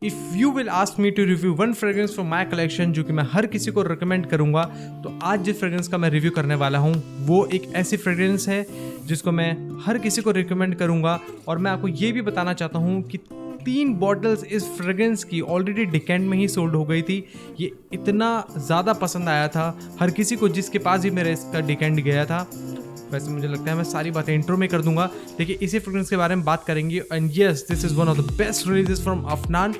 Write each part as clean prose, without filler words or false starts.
If you will ask me to review one fragrance from my collection जो कि मैं हर किसी को रिकमेंड करूंगा, तो आज जिस फ्रेग्रेंस का मैं रिव्यू करने वाला हूं वो एक ऐसी फ्रेग्रेंस है जिसको मैं हर किसी को रिकमेंड करूंगा। और मैं आपको ये भी बताना चाहता हूं कि 3 बॉटल्स इस फ्रेग्रेंस की ऑलरेडी डिकेंट में ही सोल्ड हो गई थी। ये इतना ज़्यादा पसंद आया था हर किसी को जिसके पास भी मेरा इसका डिकेंट गया था। वैसे मुझे लगता है मैं सारी बातें इंट्रो में कर दूंगा। देखिए, इसी फ्रेग्रेंस के बारे में बात करेंगे। And yes, this is one of the best releases from Afnan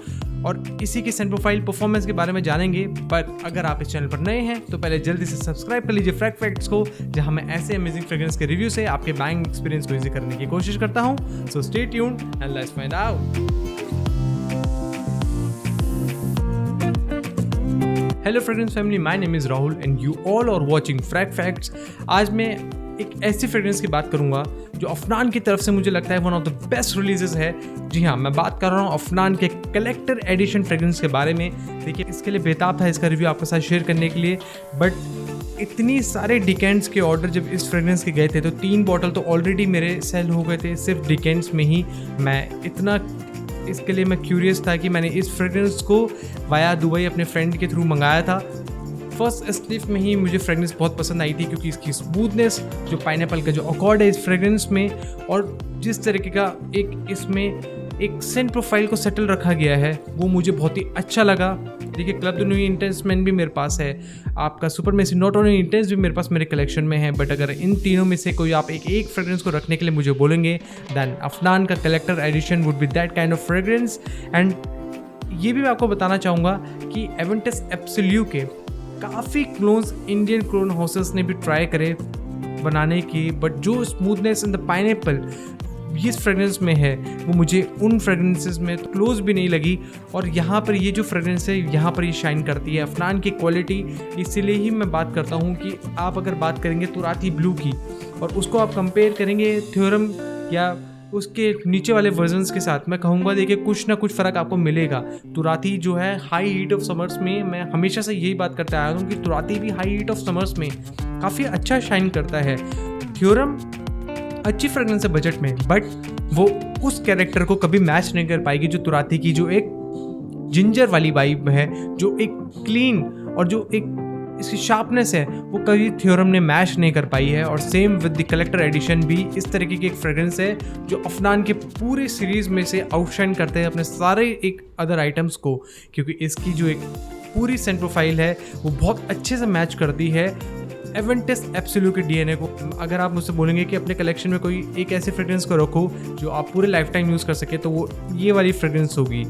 और इसी की सेंट प्रोफाइल परफॉर्मेंस के बारे में जानेंगे। बट अगर आप इस चैनल पर नए हैं तो पहले जल्दी से सब्सक्राइब कर लीजिए फ्रैग फैक्ट्स को, जहां मैं ऐसे अमेजिंग फ्रेग्रेंस के रिव्यू से आपके बाइंग एक्सपीरियंस को इजी करने की कोशिश करता हूं। So stay tuned and let's find out. Hello fragrance family, my name is Rahul and you all are watching Frag Facts. आज मैं एक ऐसी फ्रेग्रेंस की बात करूंगा जो अफनान की तरफ से मुझे लगता है one of the best releases है। जी हाँ, मैं बात कर रहा हूँ अफनान के कलेक्टर एडिशन फ्रेग्रेंस के बारे में। देखिए, इसके लिए बेताब था इसका रिव्यू आपके साथ शेयर करने के लिए, बट इतनी सारे डिकेंट्स के ऑर्डर जब इस फ्रेग्रेंस के गए थे तो 3 बॉटल तो ऑलरेडी मेरे सेल हो गए थे सिर्फ डिकेंट्स में ही। मैं इतना इसके लिए मैं क्यूरियस था कि मैंने इस फ्रेग्रेंस को वाया दुबई अपने फ्रेंड के थ्रू मंगाया था। फर्स्ट स्निफ में ही मुझे फ्रेग्रेंस बहुत पसंद आई थी क्योंकि इसकी स्मूथनेस, जो पाइनएप्पल का जो अकॉर्ड है इस फ्रेग्रेंस में, और जिस तरीके का एक इसमें एक सेंट प्रोफाइल को सेटल रखा गया है वो मुझे बहुत ही अच्छा लगा। देखिए, club the new intense man भी मेरे पास है, आपका सुपरमेसी नॉट ओनली इंटेंस भी मेरे पास मेरे कलेक्शन में है। बट अगर इन तीनों में से कोई आप एक फ्रेग्रेंस को रखने के लिए मुझे बोलेंगे, दैन अफनान का collector edition would be that kind of fragrance. And ये भी मैं आपको बताना चाहूँगा कि एवेंटिस एब्सोल्यूट के काफ़ी क्लोन्स इंडियन क्लोन हाउसेस ने भी ट्राई करे बनाने की, बट जो स्मूथनेस इन द पाइनएप्पल इस फ्रेग्रेंस में है वो मुझे उन फ्रेग्रेंसेस में क्लोज भी नहीं लगी। और यहाँ पर ये जो फ्रेग्रेंस है यहाँ पर ये शाइन करती है अफनान की क्वालिटी। इसीलिए ही मैं बात करता हूँ कि आप अगर बात करेंगे तुराती ब्लू की और उसको आप कंपेयर करेंगे थ्योरम या उसके नीचे वाले वर्जन्स के साथ, मैं कहूँगा देखिए कुछ ना कुछ फ़र्क आपको मिलेगा। तुराती जो है हाई हीट ऑफ समर्स में, मैं हमेशा से यही बात करता आया हूँ कि तुराती भी हाई हीट ऑफ समर्स में काफ़ी अच्छा शाइन करता है। थ्योरम अच्छी फ्रेग्रेंस है बजट में, बट वो उस कैरेक्टर को कभी मैच नहीं कर पाएगी जो तुराती की जो एक जिंजर वाली वाइब है, जो एक क्लीन और जो एक इसकी शार्पनेस है, वो कभी थ्योरम ने मैच नहीं कर पाई है। और same with the collector edition भी इस तरीके की एक फ्रेग्रेंस है जो अफनान के पूरे सीरीज़ में से आउटशाइन करते हैं अपने सारे एक अदर आइटम्स को, क्योंकि इसकी जो एक पूरी सेंट प्रोफाइल है वो बहुत अच्छे से मैच करती है एवेंटिस एब्सोल्यूट के डीएनए को। अगर आप मुझसे बोलेंगे कि अपने कलेक्शन में कोई एक ऐसे फ्रेग्रेंस को रखो जो आप पूरे लाइफ टाइम यूज़ कर सके, तो वो ये वाली फ्रेग्रेंस होगी।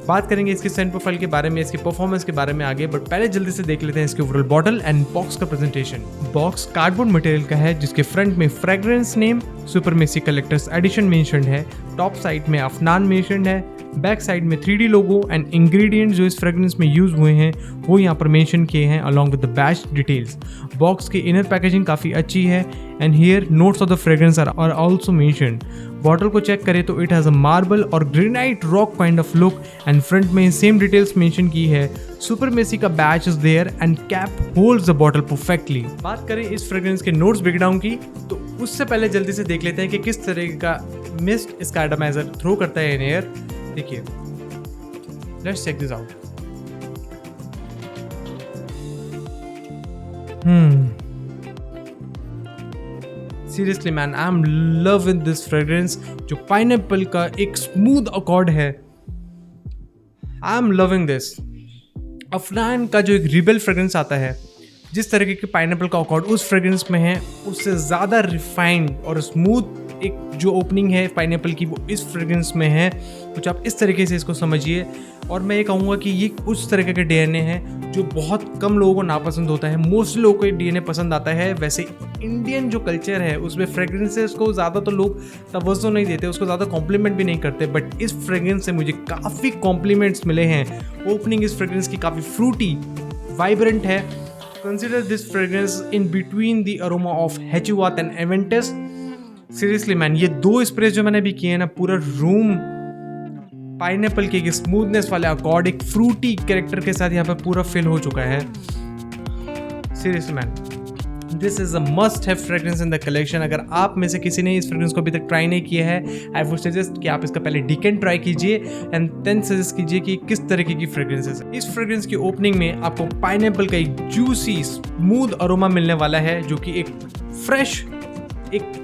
बात करेंगे इसके सेंट प्रोफाइल के बारे में, इसके परफॉर्मेंस के बारे में आगे, बट पहले जल्दी से देख लेते हैं इसके ओवरऑल बॉटल एंड बॉक्स का प्रेजेंटेशन। बॉक्स कार्डबोर्ड मटेरियल का है जिसके फ्रंट में fragrance name Supremacy Collector's Edition mentioned है, टॉप साइड में अफनान मेंशन्ड है, बैक साइड में 3D लोगो एंड इंग्रेडिएंट्स जो इस फ्रेग्रेंस में यूज हुए हैं वो यहाँ पर मेंशन किए हैं along with the batch details. Box की इनर पैकेजिंग काफ़ी अच्छी है and here notes of the fragrance are also mentioned. Bottle को चेक करें तो इट हैज़ अ मार्बल और granite rock kind of look and front में सेम डिटेल्स मेंशन की है। सुपरमेसी का batch is there and cap holds the bottle perfectly. बात करें इस फ्रेग्रेंस के नोट्स ब्रेकडाउन की, तो उससे पहले जल्दी से देख लेते हैं कि किस तरह का मिस्ट इसका एटमाइजर थ्रो करता है इन एयर। देखिए, let's check this out. Seriously man, I am loving this fragrance. जो पाइनएप्पल का एक स्मूथ अकॉर्ड है, I am loving this. Afnan का जो एक रिबेल फ्रेग्रेंस आता है, जिस तरीके के पाइनएप्पल का अकॉर्ड उस फ्रेग्रेंस में है, उससे ज़्यादा रिफाइंड और स्मूथ एक जो ओपनिंग है पाइनएप्पल की वो इस फ्रेग्रेंस में है। कुछ आप इस तरीके से इसको समझिए। और मैं ये कहूँगा कि ये उस तरीके के डीएनए है जो बहुत कम लोगों को नापसंद होता है, मोस्ट लोगों को डीएनए पसंद आता है। वैसे इंडियन जो कल्चर है उसमें फ्रेग्रेंसेस को ज़्यादा तो लोग तवज्जो नहीं देते, उसको ज़्यादा कॉम्प्लीमेंट भी नहीं करते, बट इस फ्रेग्रेंस से मुझे काफ़ी कॉम्प्लीमेंट्स मिले हैं। ओपनिंग इस फ्रेग्रेंस की काफ़ी फ्रूटी वाइब्रेंट है। Consider this fragrance in between the aroma of Hacivat and Aventus. Seriously man, ये 2 स्प्रे जो मैंने अभी किए हैं ना, पूरा रूम पाइनएप्पल के स्मूथनेस वाले अकॉर्ड एक फ्रूटी कैरेक्टर के साथ यहाँ पे पूरा फिल हो चुका है। Seriously man, this is a must have fragrance in the collection. अगर आप में से किसी ने इस फ्रेग्रेंस को अभी तक ट्राई नहीं किया है, आई वुड सजेस्ट कि आप इसका पहले डीकेन ट्राई कीजिए एंड देन सजेस्ट कीजिए कि किस तरीके की फ्रेग्रेंसेस है। इस फ्रेग्रेंस की ओपनिंग में आपको पाइनएप्पल का एक जूसी स्मूथ अरोमा मिलने वाला है, जो कि एक फ्रेश, एक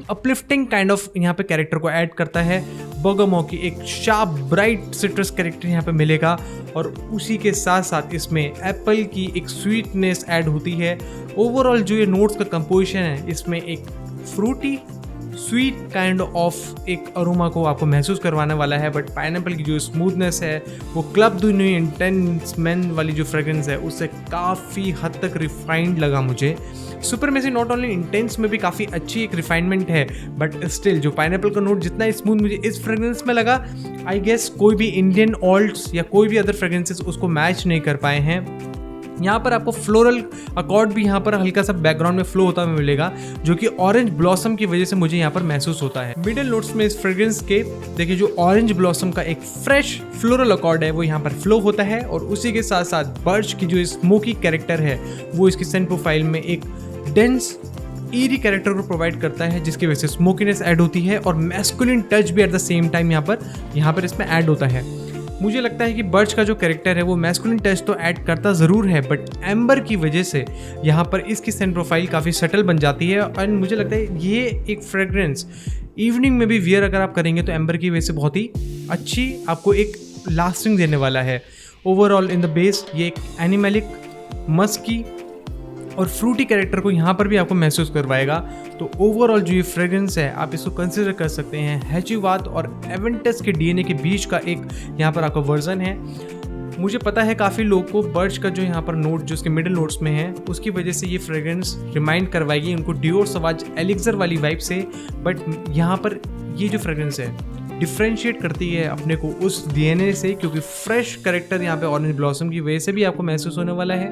अपलिफ्टिंग काइंड ऑफ यहाँ पे कैरेक्टर को ऐड करता है। बर्गामो की एक शार्प ब्राइट सिट्रस कैरेक्टर यहाँ पे मिलेगा और उसी के साथ साथ इसमें एप्पल की एक स्वीटनेस ऐड होती है। ओवरऑल जो ये नोट्स का कंपोजिशन है, इसमें एक फ्रूटी स्वीट काइंड ऑफ एक अरोमा को आपको महसूस करवाने वाला है, बट पाइनएप्पल की जो स्मूथनेस है वो क्लब दुनी इंटेंस मैन वाली जो फ्रेग्रेंस है उससे काफ़ी हद तक रिफाइंड लगा मुझे। सुपरमेसी नॉट ओनली इंटेंस में भी काफ़ी अच्छी एक रिफाइनमेंट है, बट स्टिल जो पाइनएप्पल का नोट जितना स्मूथ मुझे इस फ्रेग्रेंस में लगा, आई गेस कोई भी इंडियन ऑल्ट्स या कोई भी अदर फ्रेग्रेंसेस उसको मैच नहीं कर पाए हैं। यहाँ पर आपको फ्लोरल अकॉर्ड भी यहाँ पर हल्का सा बैकग्राउंड में फ्लो होता हुआ मिलेगा, जो कि ऑरेंज ब्लॉसम की वजह से मुझे यहाँ पर महसूस होता है। मिडिल नोट्स में इस फ्रेग्रेंस के देखिए जो ऑरेंज ब्लॉसम का एक फ्रेश फ्लोरल अकॉर्ड है वो यहाँ पर फ्लो होता है, और उसी के साथ साथ बर्च की जो स्मोकी कैरेक्टर है वो इसकी सेंट प्रोफाइल में एक डेंस ईरी कैरेक्टर को प्रोवाइड करता है, जिसकी वजह से स्मोकीनेस ऐड होती है और मैस्कुलिन टच भी एट द सेम टाइम यहाँ पर इसमें ऐड होता है। मुझे लगता है कि बर्च का जो कैरेक्टर है वो मैस्कुलिन टच तो ऐड करता ज़रूर है, बट एम्बर की वजह से यहाँ पर इसकी सेंट प्रोफाइल काफ़ी सटल बन जाती है। एंड मुझे लगता है ये एक फ्रेग्रेंस इवनिंग में भी वियर अगर आप करेंगे तो एम्बर की वजह से बहुत ही अच्छी आपको एक लास्टिंग देने वाला है। ओवरऑल इन द बेस ये एक एनिमलिक, मस्की और फ्रूटी कैरेक्टर को यहाँ पर भी आपको महसूस करवाएगा। तो ओवरऑल जो ये फ्रेग्रेंस है आप इसको कंसिडर कर सकते हैं हैचीवात और एवेंटस के डीएनए के बीच का एक यहाँ पर आपका वर्जन है। मुझे पता है काफ़ी लोगों को बर्च का जो यहाँ पर नोट जो उसके मिडिल नोट्स में है उसकी वजह से ये फ्रेग्रेंस रिमाइंड करवाएगी उनको डियोर सवाज एलिक्सर वाली वाइब से, बट यहाँ पर ये जो फ्रेग्रेंस है डिफ्रेंशिएट करती है अपने को उस डीएनए से, क्योंकि फ्रेश कैरेक्टर यहाँ पे ऑरेंज ब्लॉसम की वजह से भी आपको महसूस होने वाला है,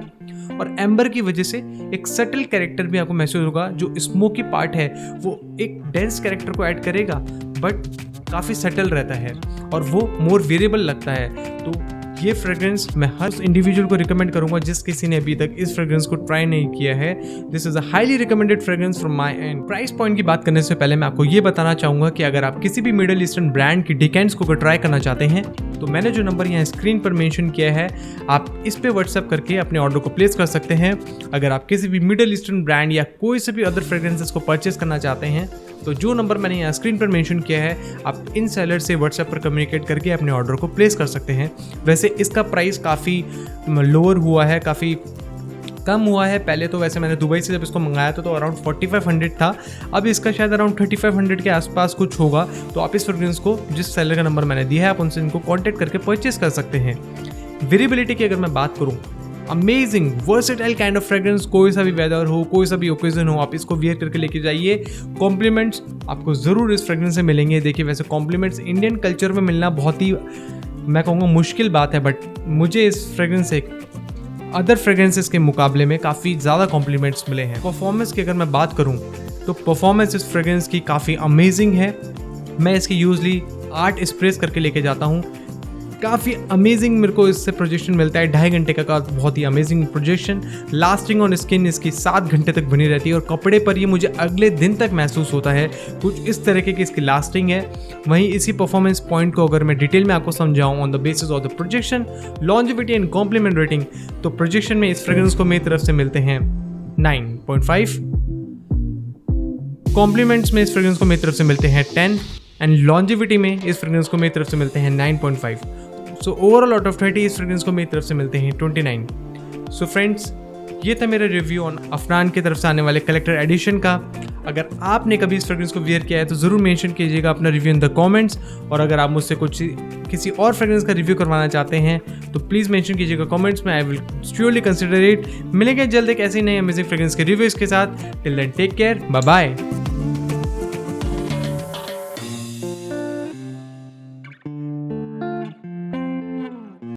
और एम्बर की वजह से एक सटल कैरेक्टर भी आपको महसूस होगा। जो स्मोकी पार्ट है वो एक डेंस कैरेक्टर को ऐड करेगा, बट काफ़ी सटल रहता है और वो मोर वेरिएबल लगता है। तो ये फ्रेग्रेंस मैं हर इंडिविजुअल को रिकमेंड करूंगा जिस किसी ने अभी तक इस फ्रेग्रेंस को ट्राई नहीं किया है। This is a highly recommended fragrance from my and. Price point की बात करने से पहले मैं आपको ये बताना चाहूंगा कि अगर आप किसी भी मिडिल ईस्टर्न ब्रांड की डिकेंट्स को ट्राई करना चाहते हैं तो मैंने जो नंबर यहाँ स्क्रीन पर मेंशन किया है आप इस पे व्हाट्सएप करके अपने ऑर्डर को प्लेस कर सकते हैं। अगर आप किसी भी मिडिल ईस्टर्न ब्रांड या कोई से भी अदर फ्रेग्रेंसेस को परचेस करना चाहते हैं तो जो नंबर मैंने यहाँ स्क्रीन पर मेंशन किया है आप इन सेलर से व्हाट्सएप पर कम्युनिकेट करके अपने ऑर्डर को प्लेस कर सकते हैं। वैसे इसका प्राइस काफ़ी लोअर हुआ है, काफ़ी कम हुआ है। पहले तो वैसे मैंने दुबई से जब इसको मंगाया था तो अराउंड 4500 था, अब इसका शायद अराउंड 3500 के आसपास कुछ होगा। तो आप इस फ्रेग्रेंस को जिस सेलर का नंबर मैंने दिया है आप उनसे इनको कॉन्टैक्ट करके परचेस कर सकते हैं। वेरिएबिलिटी की अगर मैं बात करूँ, amazing versatile kind of fragrance, कोई सा भी वेदर हो, कोई सा भी ओकेजन हो, आप इसको वियर करके लेके जाइए। कॉम्प्लीमेंट्स आपको ज़रूर इस फ्रेग्रेंस से मिलेंगे। देखिए वैसे कॉम्प्लीमेंट्स इंडियन कल्चर में मिलना बहुत ही मैं कहूँगा मुश्किल बात है, बट मुझे इस फ्रेग्रेंस से अदर फ्रेग्रेंसेस के मुकाबले में काफ़ी ज़्यादा कॉम्प्लीमेंट्स मिले हैं। परफॉर्मेंस की अगर मैं बात करूँ तो परफॉर्मेंस इस फ्रेग्रेंस की काफ़ी अमेजिंग है। मैं इसकी यूजली 8 स्प्रेस करके लेके जाता हूँ, काफ़ी अमेजिंग मेरे को इससे प्रोजेक्शन मिलता है। 2.5 घंटे का बहुत ही amazing projection. Lasting on skin इसकी 7 घंटे तक बनी रहती है और कपड़े पर ये मुझे अगले दिन तक महसूस होता है। कुछ इस तरीके की इसकी लास्टिंग है। वहीं इसी परफॉर्मेंस पॉइंट को अगर मैं डिटेल में आपको समझाऊँ on the basis of the projection, longevity and compliment rating, तो प्रोजेक्शन में इस फ्रेग्रेंस को मेरी तरफ से मिलते हैं 9.5, कॉम्प्लीमेंट्स में इस फ्रेग्रेंस को मेरी तरफ से मिलते हैं 10 एंड लॉन्जिविटी में इस फ्रेग्रेंस को मेरी तरफ से मिलते हैं 9.5। सो ओवरऑल आउट ऑफ 30 इस फ्रेग्रेंस को मेरी तरफ से मिलते हैं 29। सो फ्रेंड्स, ये था मेरा रिव्यू ऑन अफनान की तरफ से आने वाले कलेक्टर एडिशन का। अगर आपने कभी इस फ्रेग्रेंस को वियर किया है तो ज़रूर मेंशन कीजिएगा अपना रिव्यू इन द कमेंट्स, और अगर आप मुझसे किसी और फ्रेग्रेंस का रिव्यू करवाना चाहते हैं तो प्लीज़ मेंशन कीजिएगा कमेंट्स में। I will surely consider it. मिलेंगे जल्द एक ऐसे ही नए अमेजिंग फ्रेग्रेंस के रिव्यूज़ के साथ। Till then take care, bye bye.